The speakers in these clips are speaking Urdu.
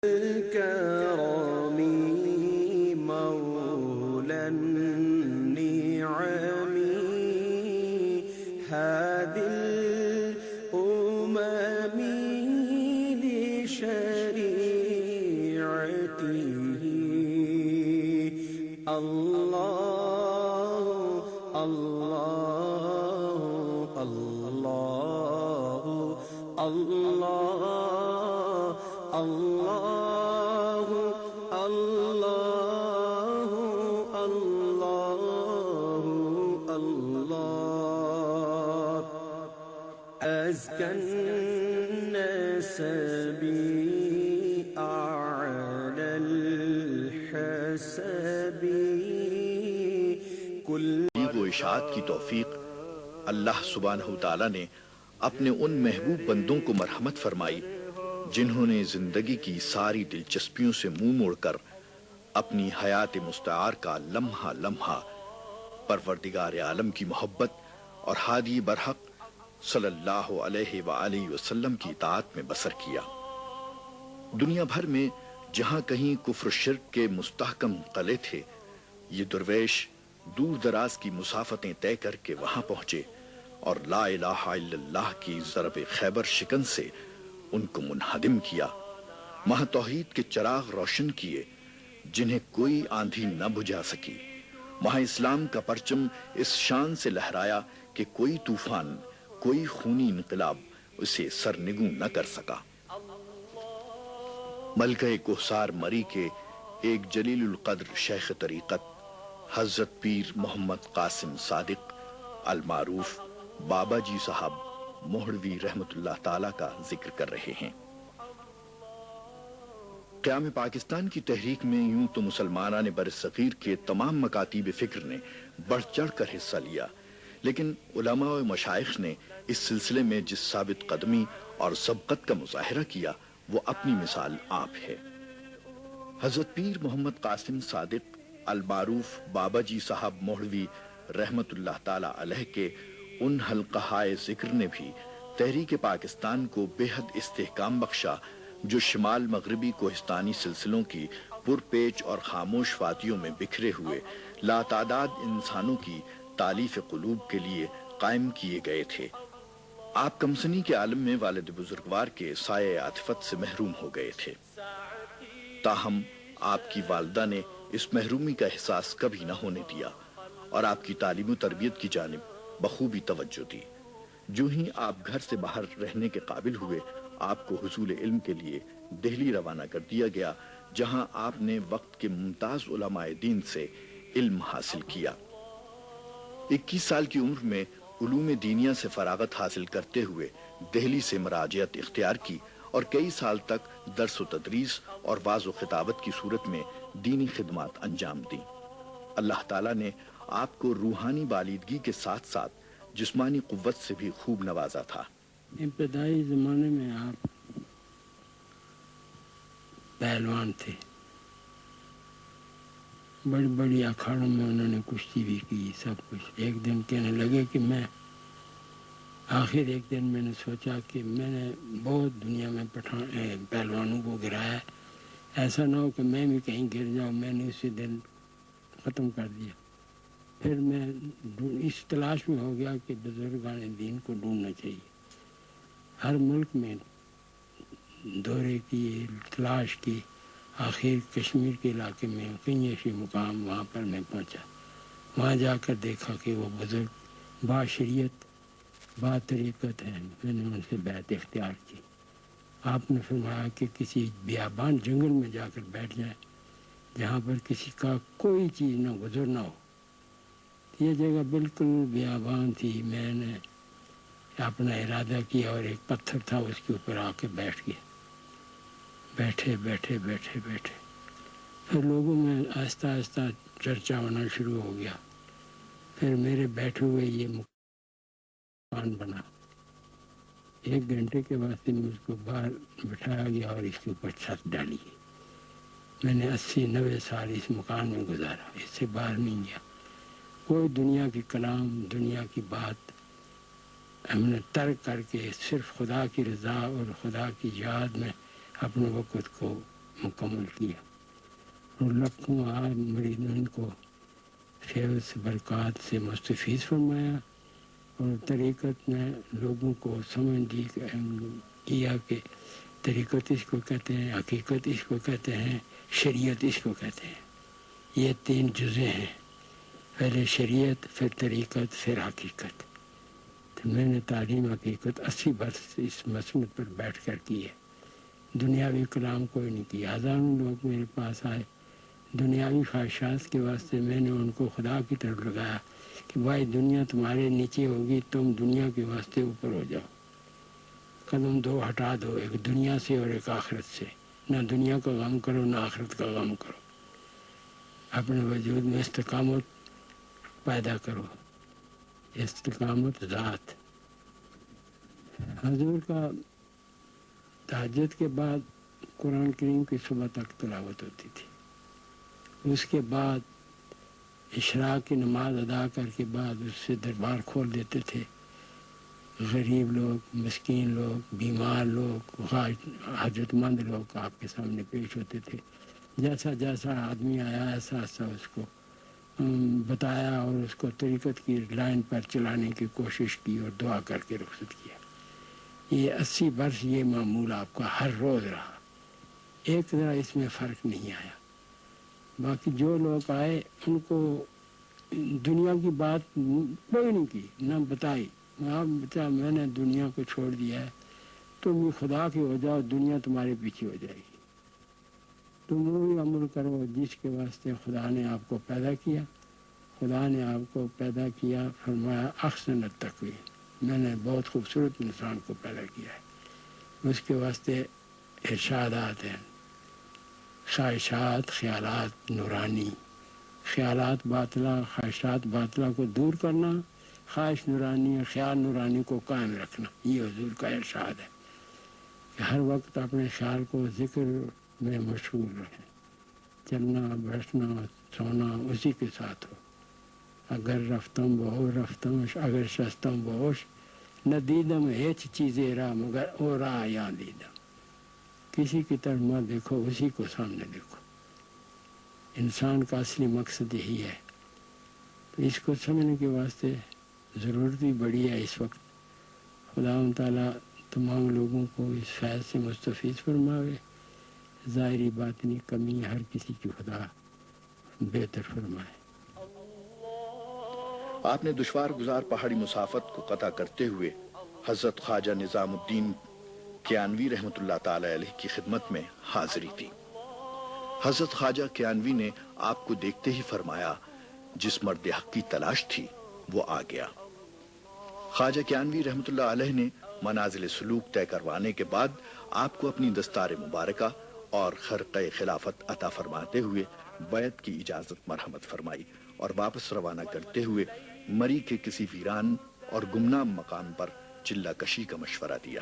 الكرم مولى النعم هادي الأمم لشريعته الله الله الله الله الله الله الله الله أزكى النسب أعلى الحسب كل و اشاعت کی توفیق اللہ سبحانہ وتعالی نے اپنے ان محبوب بندوں کو مرحمت فرمائی جنہوں نے زندگی کی ساری دلچسپیوں سے منہ موڑ کر اپنی حیات مستعار کا لمحہ لمحہ پروردگار عالم کی محبت اور ہادی برحق صلی اللہ علیہ وآلہ وسلم کی اطاعت میں بسر کیا۔ دنیا بھر میں جہاں کہیں کفر و شرک کے مستحکم قلعے تھے، یہ درویش دور دراز کی مسافتیں طے کر کے وہاں پہنچے اور لا الہ الا اللہ کی ضرب خیبر شکن سے ان کو منہدم کیا، وہاں توحید کے چراغ روشن کیے جنہیں کوئی آندھی نہ بجھا سکی، وہاں اسلام کا پرچم اس شان سے لہرایا کہ کوئی طوفان، کوئی خونی انقلاب اسے سرنگوں نہ کر سکا۔ ملکہ کوثار مری کے ایک جلیل القدر شیخ طریقت حضرت پیر محمد قاسم صادق المعروف بابا جی صاحب موہڑوی رحمت اللہ تعالیٰ کا ذکر کر رہے ہیں۔ قیام پاکستان کی تحریک میں یوں تو مسلمانان برصغیر کے تمام مکاتیب فکر نے بڑھ چڑھ کر حصہ لیا، لیکن علماء و مشائخ نے اس سلسلے میں جس ثابت قدمی اور سبقت کا مظاہرہ کیا وہ اپنی مثال آپ ہے۔ حضرت پیر محمد قاسم صادق المعروف بابا جی صاحب موہڑوی رحمت اللہ تعالی علیہ کے ان حلقہائے ذکر نے بھی تحریک پاکستان کو بے حد استحکام بخشا جو شمال مغربی کوہستانی سلسلوں کی پرپیچ اور خاموش وادیوں میں بکھرے ہوئے لاتعداد انسانوں کی تالیف قلوب کے لیے قائم کیے گئے تھے۔ آپ کمسنی کے عالم میں والد بزرگوار کے سایہ عاطفت سے محروم ہو گئے تھے، تاہم آپ کی والدہ نے اس محرومی کا احساس کبھی نہ ہونے دیا اور آپ کی تعلیم و تربیت کی جانب بخوبی توجہ دی۔ جو ہی آپ گھر سے باہر رہنے کے قابل ہوئے، آپ کو حصول علم کے لیے دہلی روانہ کر دیا گیا، جہاں آپ نے وقت کے ممتاز علماء دین سے علم حاصل کیا۔ 21 سال کی عمر میں علوم دینیہ سے فراغت حاصل کرتے ہوئے دہلی سے مراجعت اختیار کی اور کئی سال تک درس و تدریس اور وعظ و خطابت کی صورت میں دینی خدمات انجام دیں۔ اللہ تعالیٰ نے آپ کو روحانی بالیدگی کے ساتھ ساتھ جسمانی قوت سے بھی خوب نوازا تھا۔ ابتدائی زمانے میں آپ پہلوان تھے، بڑی بڑی اکھاڑوں میں انہوں نے کشتی بھی کی، سب کچھ۔ ایک دن کہنے لگے کہ ایک دن میں نے سوچا کہ میں نے بہت دنیا میں پہلوانوں کو گرایا ہے، ایسا نہ ہو کہ میں بھی کہیں گر جاؤں۔ میں نے اسی دن ختم کر دیا۔ پھر میں اس تلاش میں ہو گیا کہ بزرگان دین کو ڈھونڈنا چاہیے۔ ہر ملک میں دورے کی تلاش کی، آخر کشمیر کے علاقے میں کئی ایسے مقام وہاں پر میں پہنچا۔ وہاں جا کر دیکھا کہ وہ بزرگ با شریعت با طریقت ہے، میں نے ان سے بیعت اختیار کی۔ آپ نے فرمایا کہ کسی بیابان جنگل میں جا کر بیٹھ جائیں جہاں پر کسی کا کوئی چیز نہ گزر نہ ہو۔ یہ جگہ بالکل بیابان تھی، میں نے اپنا ارادہ کیا اور ایک پتھر تھا اس کے اوپر آ کے بیٹھ گیا۔ بیٹھے بیٹھے بیٹھے بیٹھے پھر لوگوں میں آہستہ آہستہ چرچا ہونا شروع ہو گیا۔ پھر میرے بیٹھے ہوئے یہ مکان بنا۔ 1 گھنٹے کے بعد سے مجھ کو باہر بٹھایا گیا اور اس کے اوپر چھت ڈالی گئی۔ میں نے 80-90 سال اس مکان میں گزارا، اس سے باہر نہیں گیا۔ کوئی دنیا کی کلام، دنیا کی بات ہم نے ترک کر کے صرف خدا کی رضا اور خدا کی یاد میں اپنے وقت کو مکمل کیا اور لکھوں آج مریدین کو فیض برکات سے مستفیض فرمایا، اور طریقت نے لوگوں کو سمجھ کیا کہ طریقت اس کو کہتے ہیں، حقیقت اس کو کہتے ہیں، شریعت اس کو کہتے ہیں۔ یہ 3 جزء ہیں، پہلے شریعت، پھر طریقت، پھر حقیقت۔ تو میں نے تعلیم حقیقت 80 برس اس مسند پر بیٹھ کر کی ہے، دنیاوی کلام کوئی نہیں کیا۔ ہزاروں لوگ میرے پاس آئے دنیاوی خواہشات کے واسطے، میں نے ان کو خدا کی طرف لگایا کہ بھائی دنیا تمہارے نیچے ہوگی، تم دنیا کے واسطے اوپر ہو جاؤ، قدم 2 ہٹا دو، ایک دنیا سے اور ایک آخرت سے، نہ دنیا کا غم کرو نہ آخرت کا غم کرو، اپنے وجود میں استقامت پیدا کرو، استقامت ذات۔ حضور کا تہجد کے بعد قرآن کریم کی صبح تک تلاوت ہوتی تھی، اس کے بعد اشراق کی نماز ادا کر کے بعد اس سے دربار کھول دیتے تھے، غریب لوگ، مسکین لوگ، بیمار لوگ، حاجت مند لوگ آپ کے سامنے پیش ہوتے تھے۔ جیسا جیسا آدمی آیا ایسا ایسا اس کو بتایا اور اس کو طریقت کی لائن پر چلانے کی کوشش کی اور دعا کر کے رخصت کیا۔ یہ 80 برس یہ معمول آپ کا ہر روز رہا، ایک ذرا اس میں فرق نہیں آیا۔ باقی جو لوگ آئے ان کو دنیا کی بات کوئی نہیں کی، نہ بتائی۔ آپ بتا میں نے دنیا کو چھوڑ دیا ہے، تم خدا کے ہو جاؤ، دنیا تمہارے پیچھے ہو جائے گی۔ تم وہی عمل کرو جس کے واسطے خدا نے آپ کو پیدا کیا۔ خدا نے آپ کو پیدا کیا، فرمایا احسن التقویم، میں نے بہت خوبصورت انسان کو پیدا کیا ہے۔ اس کے واسطے ارشادات ہیں، خواہشات، خیالات نورانی، خیالات باطلہ، خواہشات باطلہ کو دور کرنا، خواہش نورانی اور خیال نورانی کو قائم رکھنا، یہ حضور کا ارشاد ہے کہ ہر وقت اپنے خیال کو ذکر میں مشغول رہیں، چلنا بیٹھنا سونا اسی کے ساتھ ہو۔ اگر رفتم بہوش رفتم، اگر شستم بہوش، نہ دیدم ہیچ چیزیں را مگر او را یا دیدم، کسی کی طرف مت دیکھو، اسی کو سامنے دیکھو۔ انسان کا اصلی مقصد یہی ہے، تو اس کو سمجھنے کے واسطے ضرورت بھی بڑی ہے اس وقت۔ خدا تعالیٰ تمام لوگوں کو اس فیض سے مستفیض فرماوے، ظاہری باطنی کمی ہر کسی کی خدا بہتر فرمائے۔ آپ نے دشوار گزار پہاڑی مسافت کو قطع کرتے ہوئے حضرت خواجہ نظام الدین کیانوی رحمۃ اللہ تعالی علیہ کی خدمت میں حاضری دی۔ حضرت خواجہ کیانوی نے آپ کو دیکھتے ہی فرمایا، جس مرد حق کی تلاش تھی وہ آ گیا۔ خواجہ کیانوی رحمۃ اللہ علیہ نے منازل سلوک طے کروانے کے بعد آپ کو اپنی دستار مبارکہ اور خرقہ خلافت عطا فرماتے ہوئے بیعت کی اجازت مرحمت فرمائی اور واپس روانہ کرتے ہوئے مری کے کسی ویران اور گمنام مقام پر چلہ کشی کا مشورہ دیا۔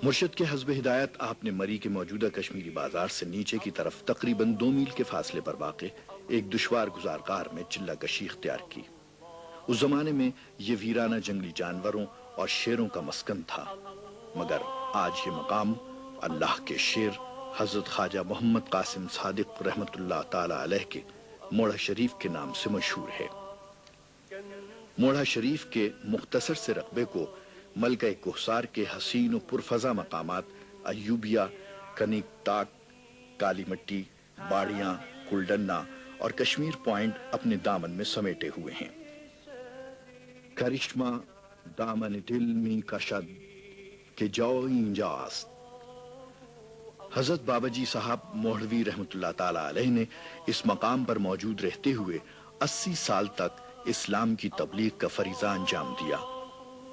مرشد کے حسب ہدایت آپ نے مری کے موجودہ کشمیری بازار سے نیچے کی طرف تقریباً 2 میل کے فاصلے پر واقع ایک دشوار گزار غار میں چلہ کشی اختیار کی۔ اس زمانے میں یہ ویرانہ جنگلی جانوروں اور شیروں کا مسکن تھا، مگر آج یہ مقام اللہ کے شیر حضرت خواجہ محمد قاسم صادق رحمۃ اللہ تعالی علیہ کے موڑھا شریف کے نام سے مشہور ہے۔ موڑھا شریف کے مختصر سے رقبے کو ملکہ کوہسار کے حسین و پرفضا مقامات ایوبیہ، کنیک تاک، کالی مٹی، باڑیاں، کلڈنا اور کشمیر پوائنٹ اپنے دامن میں سمیٹے ہوئے ہیں۔ کرشمہ دامن دل میں کشد کہ جوئیں جاست۔ حضرت بابا جی صاحب موڑھوی رحمۃ اللہ تعالی علیہ نے اس مقام پر موجود رہتے ہوئے 80 سال تک اسلام کی تبلیغ کا فریضہ انجام دیا،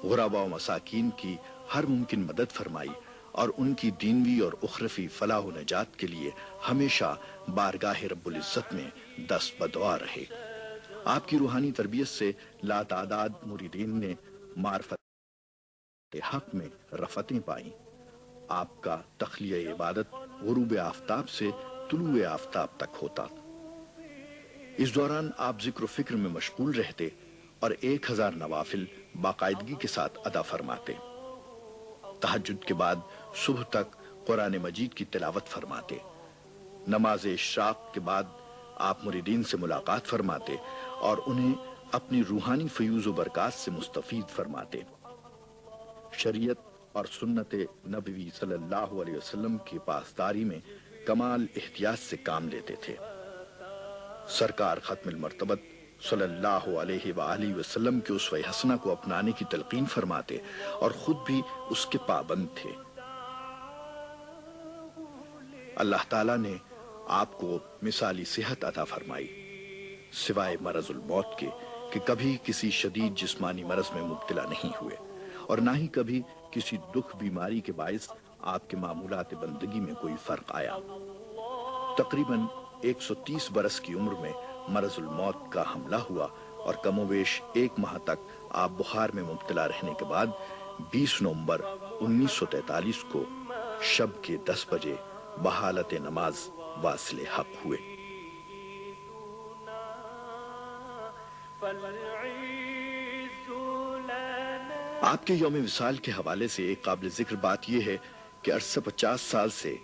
غرباء و مساکین کی ہر ممکن مدد فرمائی اور ان کی دینوی اور اخروی فلاح و نجات کے لیے ہمیشہ بارگاہ رب العزت میں دست بدعا رہے۔ آپ کی روحانی تربیت سے لاتعداد مریدین نے معرفت حق میں رفتیں پائیں۔ آپ کا تخلیہ عبادت غروب آفتاب سے طلوع آفتاب تک ہوتا۔ اس دوران آپ ذکر و فکر میں مشغول رہتے اور 1000 نوافل باقاعدگی کے ساتھ ادا فرماتے۔ تہجد کے بعد صبح تک قرآن مجید کی تلاوت فرماتے نماز اشراق کے بعد آپ مریدین سے ملاقات فرماتے اور انہیں اپنی روحانی فیوز و برکات سے مستفید فرماتے۔ شریعت اور سنت نبوی صلی اللہ علیہ وسلم کی پاسداری میں کمال احتیاط سے کام لیتے تھے۔ سرکار ختم المرتبت صلی اللہ علیہ وآلہ وسلم کے اسوہ حسنہ کو اپنانے کی تلقین فرماتے اور خود بھی اس کے پابند تھے۔ اللہ تعالیٰ نے آپ کو مثالی صحت عطا فرمائی، سوائے مرض الموت کے کہ کبھی کسی شدید جسمانی مرض میں مبتلا نہیں ہوئے، اور نہ ہی کبھی کسی دکھ بیماری کے باعث آپ کے معمولات بندگی میں کوئی فرق آیا۔ تقریباً 130 برس کی عمر میں مرض الموت کا حملہ ہوا اور کم و بیش 1 ماہ تک آپ بخار میں مبتلا رہنے کے بعد 20 نومبر 1943 کو شب کے 10 بجے بحالت نماز واصل حق ہوئے۔ آپ کے یوم وصال کے حوالے سے ایک قابل ذکر بات یہ ہے کہ عرصہ 50 سال سے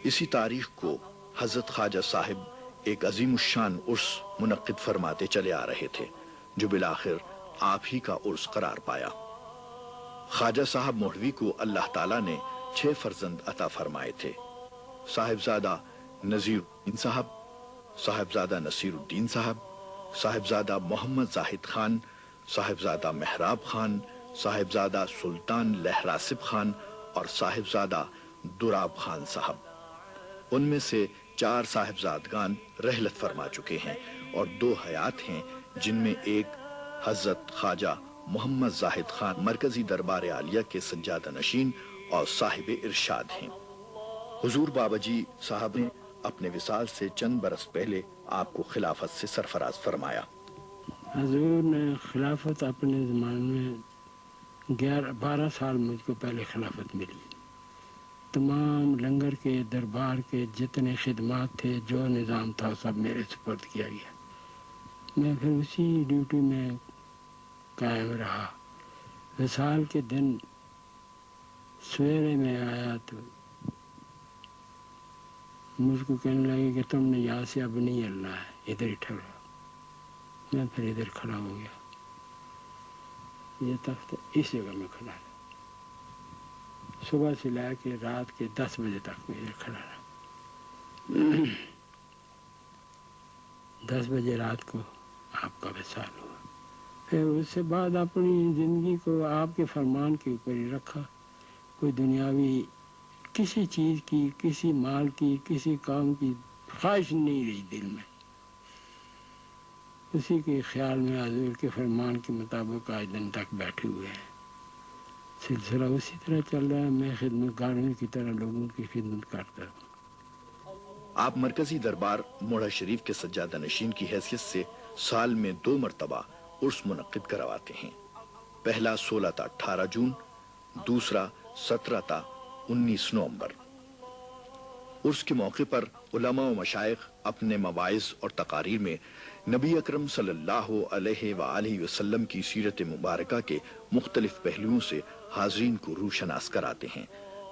اسی تاریخ کو حضرت خواجہ صاحب ایک عظیم الشان عرس منعقد فرماتے چلے آ رہے تھے، جو بالآخر آپ ہی کا عرس قرار پایا۔ خواجہ صاحب مولوی کو اللہ تعالیٰ نے 6 فرزند عطا فرمائے تھے: صاحبزادہ نذیر الدین صاحب، صاحبزادہ نصیر الدین صاحب، صاحبزادہ محمد زاہد خان، صاحبزادہ محراب خان، صاحبزادہ سلطان لہراسب خان اور صاحبزادہ دراب خان صاحب۔ ان میں سے 4 صاحبزادگان رحلت فرما چکے ہیں اور 2 حیات ہیں، جن میں ایک حضرت خواجہ محمد زاہد خان مرکزی دربار عالیہ کے سجادہ نشین اور صاحب ارشاد ہیں۔ حضور بابا جی صاحب نے اپنے وصال سے چند برس پہلے آپ کو خلافت سے سرفراز فرمایا۔ حضور نے خلافت اپنے زمانے میں 12 سال مجھ کو پہلے خلافت ملی۔ تمام لنگر کے دربار کے جتنے خدمات تھے، جو نظام تھا، سب میرے سپرد کیا گیا۔ میں پھر اسی ڈیوٹی میں قائم رہا۔ وصال کے دن سویرے میں آیا تو مجھ کو کہنے لگے کہ تم نے یہاں سے اب نہیں ہلنا ہے، ادھر ہی ٹھہرو۔ میں پھر ادھر کھڑا ہو گیا، یہ تخت اس جگہ میں کھڑا رہا۔ صبح سے لے کے رات کے 10 بجے تک میں ادھر کھڑا رہا۔ 10 بجے رات کو آپ کا وصال ہوا۔ پھر اس سے بعد اپنی زندگی کو آپ کے فرمان کے اوپر ہی رکھا۔ کوئی دنیاوی کسی چیز کی، کسی مال کی، کسی کام کی خواہش نہیں رہی دل میں۔ اسی کے خیال میں حضور کے فرمان کے مطابق آج دن تک بیٹھے ہوئے ہیں۔ سلسلہ اسی طرح چل رہا ہے، میں خدمتگاروں کی طرح لوگوں کی خدمت کرتا ہوں۔ آپ مرکزی دربار موڑا شریف کے سجادہ نشین کی حیثیت سے سال میں 2 مرتبہ عرس منعقد کرواتے ہیں۔ پہلا 16 تا 18 جون، دوسرا 17 تا 19 نومبر۔ عرس کے موقع پر علماء و مشائخ اپنے مواعظ اور تقاریر میں نبی اکرم صلی اللہ علیہ وآلہ وسلم کی سیرت مبارکہ کے مختلف پہلوؤں سے حاضرین کو روشناس کراتے ہیں۔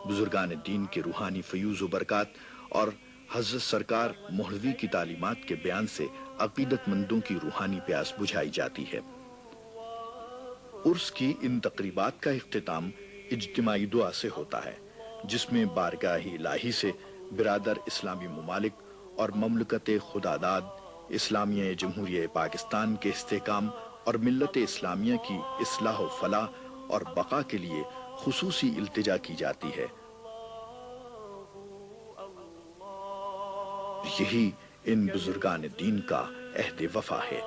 بزرگان دین کے روحانی فیوز و برکات اور حضرت سرکار مولوی کی تعلیمات کے بیان سے عقیدت مندوں کی روحانی پیاس بجھائی جاتی ہے۔ عرس کی ان تقریبات کا اختتام اجتماعی دعا سے ہوتا ہے، جس میں بارگاہ الہی سے برادر اسلامی ممالک اور مملکت خداداد اسلامیہ جمہوریہ پاکستان کے استحکام اور ملت اسلامیہ کی اصلاح و فلاح اور بقا کے لیے خصوصی التجا کی جاتی ہے۔ یہی ان بزرگان دین کا عہد وفا ہے۔